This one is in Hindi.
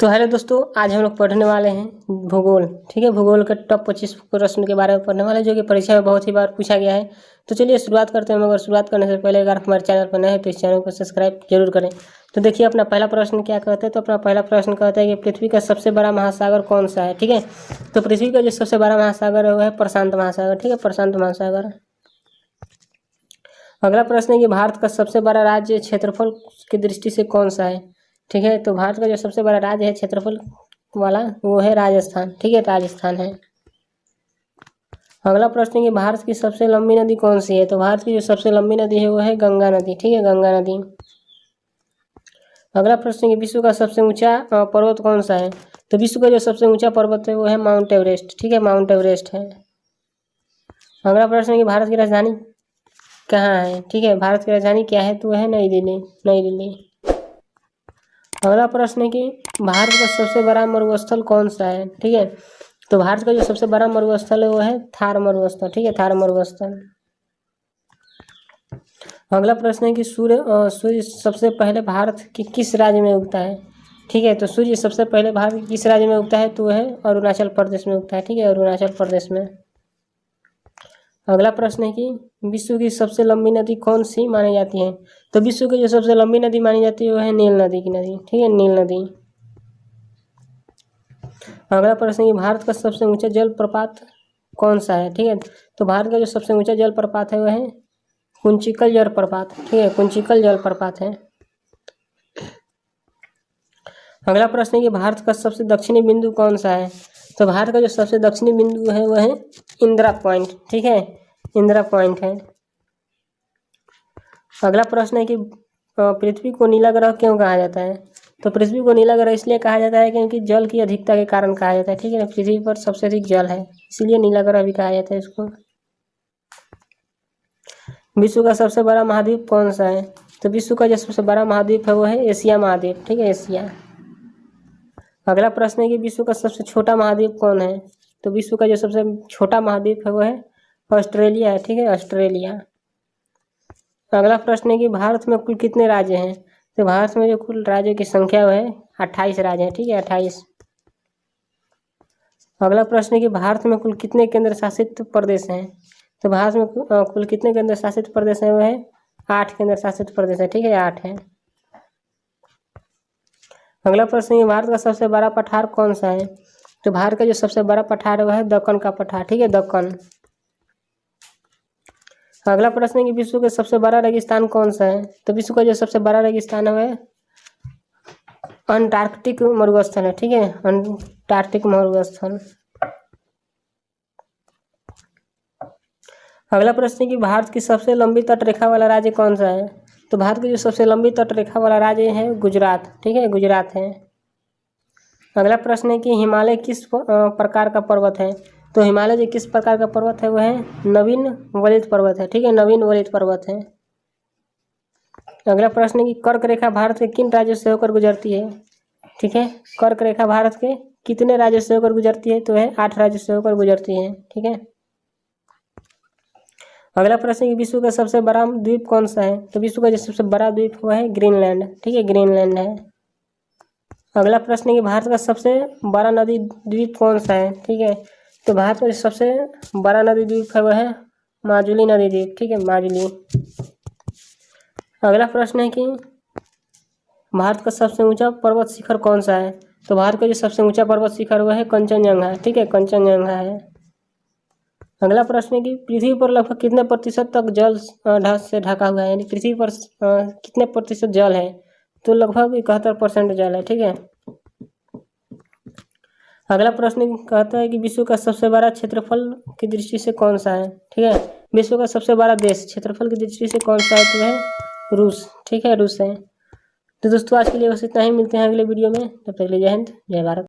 तो हेलो दोस्तों, आज हम लोग पढ़ने वाले हैं भूगोल। ठीक है, भूगोल के टॉप 25 प्रश्न के बारे में पढ़ने वाले हैं, जो कि परीक्षा में बहुत ही बार पूछा गया है। तो चलिए शुरुआत करते हैं। मगर शुरुआत करने से पहले अगर हमारे चैनल पर नए हैं तो इस चैनल को सब्सक्राइब जरूर करें। तो देखिए अपना पहला प्रश्न क्या कहते हैं। तो अपना पहला प्रश्न कहता है कि पृथ्वी का सबसे बड़ा महासागर कौन सा है। ठीक है, तो पृथ्वी का जो सबसे बड़ा महासागर है वो है प्रशांत महासागर। ठीक है, प्रशांत महासागर। अगला प्रश्न है कि भारत का सबसे बड़ा राज्य क्षेत्रफल की दृष्टि से कौन सा है। ठीक है, तो भारत का जो सबसे बड़ा राज्य है क्षेत्रफल वाला वो है राजस्थान। ठीक है, राजस्थान है। अगला प्रश्न है कि भारत की सबसे लंबी नदी कौन सी है। तो भारत की जो सबसे लंबी नदी है वो है गंगा नदी। ठीक है, गंगा नदी। अगला प्रश्न है कि विश्व का सबसे ऊंचा पर्वत कौन सा है। तो विश्व का जो सबसे ऊंचा पर्वत है वो है माउंट एवरेस्ट। ठीक है, माउंट एवरेस्ट है। अगला प्रश्न है कि भारत की राजधानी कहाँ है। ठीक है, भारत की राजधानी क्या है, तो वह है नई दिल्ली। नई दिल्ली। अगला प्रश्न है कि भारत का सबसे बड़ा मरुस्थल कौन सा है। ठीक है, तो भारत का जो सबसे बड़ा मरुस्थल है वो है थार मरुस्थल। ठीक है, थार मरुस्थल। अगला प्रश्न है कि सूर्य सबसे पहले भारत के किस राज्य में उगता है। ठीक है, तो सूर्य सबसे पहले भारत के किस राज्य में उगता है, तो वह है अरुणाचल प्रदेश में उगता है। ठीक है, अरुणाचल प्रदेश में। अगला प्रश्न है कि विश्व की सबसे लंबी नदी कौन सी मानी जाती है। तो विश्व की जो सबसे लंबी नदी मानी जाती है वो है नील नदी की नदी। ठीक है, नील नदी। अगला प्रश्न है कि भारत का सबसे ऊंचा जलप्रपात कौन सा है। ठीक है, तो भारत का जो सबसे ऊंचा जलप्रपात है वह है कुंचिकल जलप्रपात। ठीक है, कुंचिकल जलप्रपात है। अगला प्रश्न है कि भारत का सबसे दक्षिणी बिंदु कौन सा है। तो भारत का जो सबसे दक्षिणी बिंदु है वह है इंदिरा पॉइंट। ठीक है, इंदिरा पॉइंट है। अगला प्रश्न है कि पृथ्वी को नीला ग्रह क्यों कहा जाता है। तो पृथ्वी को नीला ग्रह इसलिए कहा जाता है क्योंकि जल की अधिकता के कारण कहा जाता है। ठीक है, पृथ्वी पर सबसे अधिक जल है, इसीलिए नीला ग्रह भी कहा जाता है इसको। विश्व का सबसे बड़ा महाद्वीप कौन सा है। तो विश्व का जो सबसे बड़ा महाद्वीप है वो है एशिया महाद्वीप। ठीक है, एशिया। अगला प्रश्न है कि विश्व का सबसे छोटा महाद्वीप कौन है। तो विश्व का जो सबसे छोटा महाद्वीप है वो है ऑस्ट्रेलिया है। ठीक है, ऑस्ट्रेलिया। अगला प्रश्न है कि भारत में कुल कितने राज्य हैं। तो भारत में जो कुल राज्यों की संख्या है 28 राज्य है। ठीक है, 28। अगला प्रश्न है कि भारत में कुल कितने केंद्र शासित प्रदेश हैं। तो भारत में कुल कितने केंद्र शासित प्रदेश हैं, वो है 8 केंद्र शासित प्रदेश है। ठीक है, 8 है। अगला प्रश्न है कि भारत का सबसे बड़ा पठार कौन सा है। तो भारत का जो सबसे बड़ा पठार है वह है दक्कन का पठार। ठीक है, दक्कन। अगला प्रश्न है कि विश्व का सबसे बड़ा रेगिस्तान कौन सा है। तो विश्व का जो सबसे बड़ा रेगिस्तान है वह अंटार्कटिक मरुस्थल है। ठीक है, अंटार्कटिक मरुस्थल। अगला प्रश्न है कि भारत की सबसे लंबी तटरेखा वाला राज्य कौन सा है। तो भारत की जो सबसे लंबी तटरेखा वाला राज्य है गुजरात। ठीक है, गुजरात है। अगला प्रश्न है कि हिमालय किस प्रकार का पर्वत है। तो हिमालय जो किस प्रकार का पर्वत है वह है नवीन वलित पर्वत है। ठीक है, नवीन वलित पर्वत है। अगला प्रश्न है कि कर्क रेखा भारत के किन राज्यों से होकर गुजरती है। ठीक है, कर्क रेखा भारत के कितने राज्यों से होकर गुजरती है, तो है 8 राज्यों से होकर गुजरती है। ठीक है। अगला प्रश्न है कि विश्व का सबसे बड़ा द्वीप कौन सा है। तो विश्व का जो सबसे बड़ा द्वीप वह है ग्रीनलैंड। ठीक है, ग्रीनलैंड है। अगला प्रश्न है कि भारत का सबसे बड़ा नदी द्वीप कौन सा है। ठीक है, तो भारत का जो सबसे बड़ा नदी द्वीप है वह है माजुली नदी द्वीप। ठीक है, माजुली। अगला प्रश्न है कि भारत का सबसे ऊंचा पर्वत शिखर कौन सा है। तो भारत का जो सबसे ऊंचा पर्वत शिखर वह है कंचनजंगा। ठीक है, कंचनजंगा है। अगला प्रश्न है कि पृथ्वी पर लगभग कितने प्रतिशत तक जल से ढका हुआ है, यानी पृथ्वी पर कितने प्रतिशत जल है। तो लगभग 71% जल है। ठीक है। अगला प्रश्न कहता है कि विश्व का सबसे बड़ा क्षेत्रफल की दृष्टि से कौन सा है। ठीक है, विश्व का सबसे बड़ा देश क्षेत्रफल की दृष्टि से कौन सा है, तो है रूस। ठीक है, रूस है। तो दोस्तों आज के लिए बस इतना ही, मिलते हैं अगले वीडियो में। तब तक के लिए जय हिंद, जय भारत।